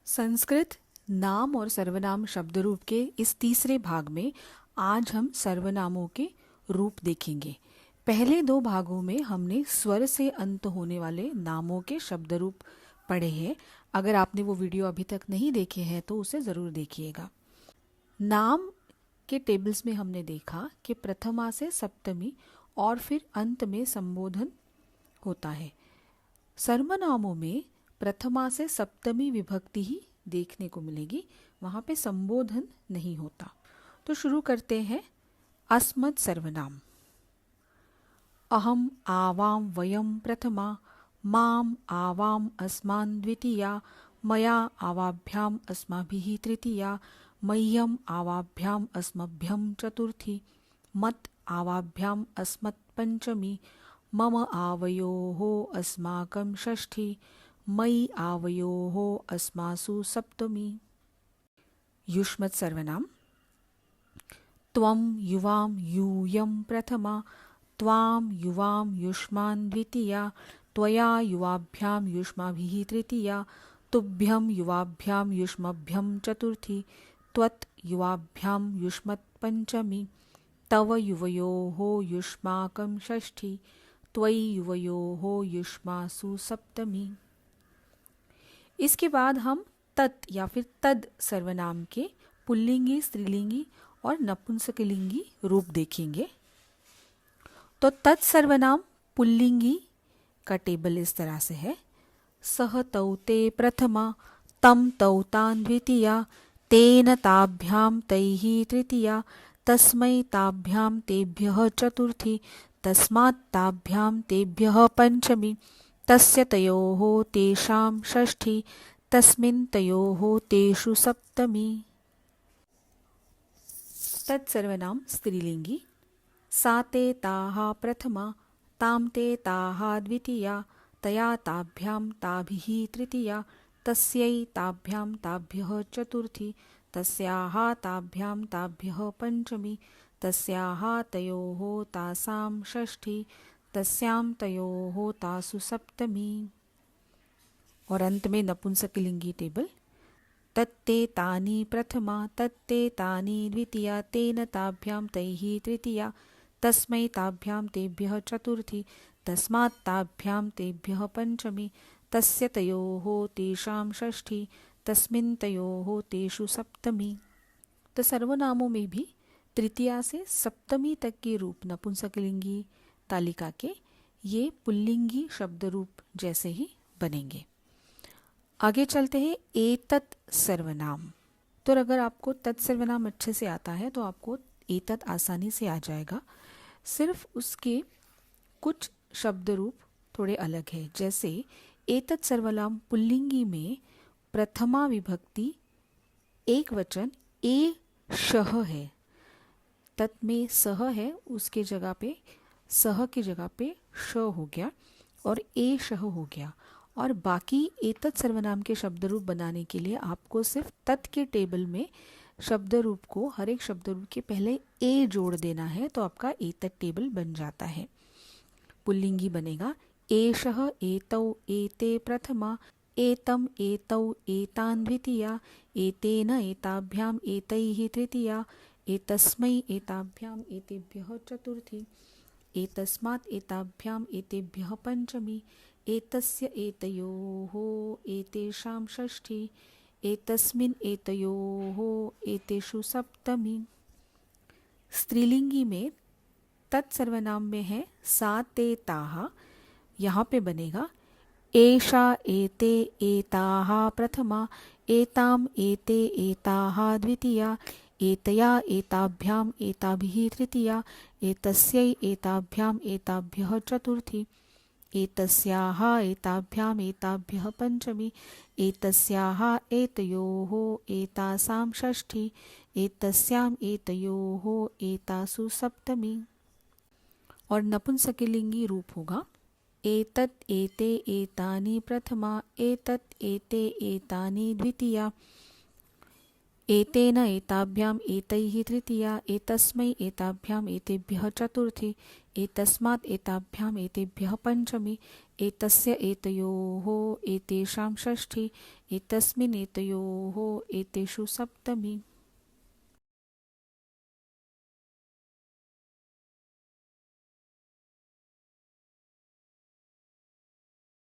संस्कृत नाम और सर्वनाम शब्द रूप के इस तीसरे भाग में आज हम सर्वनामों के रूप देखेंगे। पहले दो भागों में हमने स्वर से अंत होने वाले नामों के शब्द रूप पढ़े हैं। अगर आपने वो वीडियो अभी तक नहीं देखे हैं तो उसे ज़रूर देखिएगा। नाम के टेबल्स में हमने देखा कि प्रथमा से सप्तमी और फिर अंत में संबोधन होता है। सर्वनामों में प्रथमा से सप्तमी विभक्ति ही देखने को मिलेगी, वहाँ पे संबोधन नहीं होता। तो शुरू करते हैं। अस्मत् सर्वनाम। अहम आवाम वयम प्रथमा, माम आवाम अस्मान् द्वितीया, मया आवाभ्याम अस्माभिः तृतीया, मह्यम आवाभ्याम अस्मभ्यम चतुर्थी, मत आवाभ्याम अस्मत् पंचमी, मम आवयोः अस्माकं षष्ठी, मयि आवयोः अस्मासु सप्तमी। युष्मत् सर्वनाम। त्वं युवां यूयं प्रथमा, त्वां युवां युष्मान् द्वितीया, त्वया युवाभ्यां युष्माभिः तृतीया, तुभ्यं युवाभ्यां युष्मभ्यं चतुर्थी, त्वत् युवाभ्यां युष्मत् पंचमी, तव युवयोः युष्माकं षष्ठी, त्वयि युवयोः युष्मासु सप्तमी। इसके बाद हम तत् या फिर तद सर्वनाम के पुल्लिंगी, स्त्रीलिंगी और नपुंसकलिंगी रूप देखेंगे। तो तत् सर्वनाम पुल्लिंगी का टेबल इस तरह से है। सह तौ ते प्रथमा, तम तौ तान् द्वितीया, तेन ताभ्याम तैः तृतीया, तस्मै ताभ्यां तेभ्यः चतुर्थी, तस्मात् ताभ्यां तेभ्यः पंचमी, तस्य तयोः तेषां षष्ठी, तस्मिन् तयोः तेषु सप्तमी। तत्सर्वनाम स्त्रीलिंगी। सा ते ताः प्रथमा, तां ते ताः द्वितीया, तया ताभ्यां ताभिः तृतीया, तस्यै ताभ्यां ताभ्यः चतुर्थी, तस्याः ताभ्यां ताभ्यः पंचमी, तस्याः तयोः तासां षष्ठी, तस्यां तयोः तासु सप्तमी। और अंत में नपुंसकलिंगी टेबल। तत्ते तानि प्रथमा, तत्ते तानि द्वितीया, तेन ताभ्यां तैः तृतीया, तस्मै ताभ्यां तेभ्यः चतुर्थी, तस्मात् ताभ्यां तेभ्यः पंचमी, तस्य तयोः तेषां षष्ठी, तस्मिन् तयोः तेषु सप्तमी। तो सर्वनामों में भी तृतीया से सप्तमी तक के रूप नपुंसकलिंगी तालिका के ये पुल्लिंगी शब्द रूप जैसे ही बनेंगे। आगे चलते हैं एतत् सर्वनाम। तो अगर आपको तत् सर्वनाम अच्छे से आता है तो आपको एतत् आसानी से आ जाएगा। सिर्फ उसके कुछ शब्द रूप थोड़े अलग है। जैसे एतत् सर्वनाम पुल्लिंगी में प्रथमा विभक्ति एक वचन ए शह है। तत् में सह है, उसके जगह पे सह की जगह पे श हो गया और ए शह हो गया। और बाकी एतत् सर्वनाम के शब्द रूप बनाने के लिए आपको सिर्फ तत् के टेबल में शब्द रूप को हर एक शब्द रूप के पहले ए जोड़ देना है, तो आपका एतत् टेबल बन जाता है। पुल्लिंगी बनेगा एषः एतौ एते प्रथमा, एतम एतौ एतान् द्वितीया, एतेन एताभ्याम एतैः तृतीया, एतस्मै एताभ्याम एतेभ्यः चतुर्थी, एतस्मात् एताभ्याम एतेभ्यः पंचमी, एतस्य एतयोः एतेषां षष्ठी, एतस्मिन् एतयोः एतेषु सप्तमी। स्त्रीलिंगी में तत्सर्वनाम में है सा ते ताः। यहाँ पे बनेगा एषा एते एताः प्रथमा, एताम एते एताः द्वितीया, एतया एताभ्याम एताभिः तृतीया, एतस्यै एताभ्याम एताभ्यः चतुर्थी, एतस्याः एताभ्याम एताभ्यः पंचमी, एतस्याः एतयोः एतासां षष्ठी, एतस्याम एतयोः एतासु सप्तमी। और नपुंसकलिंगी रूप होगा एतत् एते एतानि प्रथमा, एतत् एते एतानि द्वितीया, एतेन एताभ्याम् एतैः तृतीया एतस्मै एताभ्याम् एतेभ्यः चतुर्थी एतस्मात् एताभ्याम् एतेभ्यः पञ्चमी एतस्य एतयोः एतेषां षष्ठी एतस्मिन् एतयोः एतेषु सप्तमी।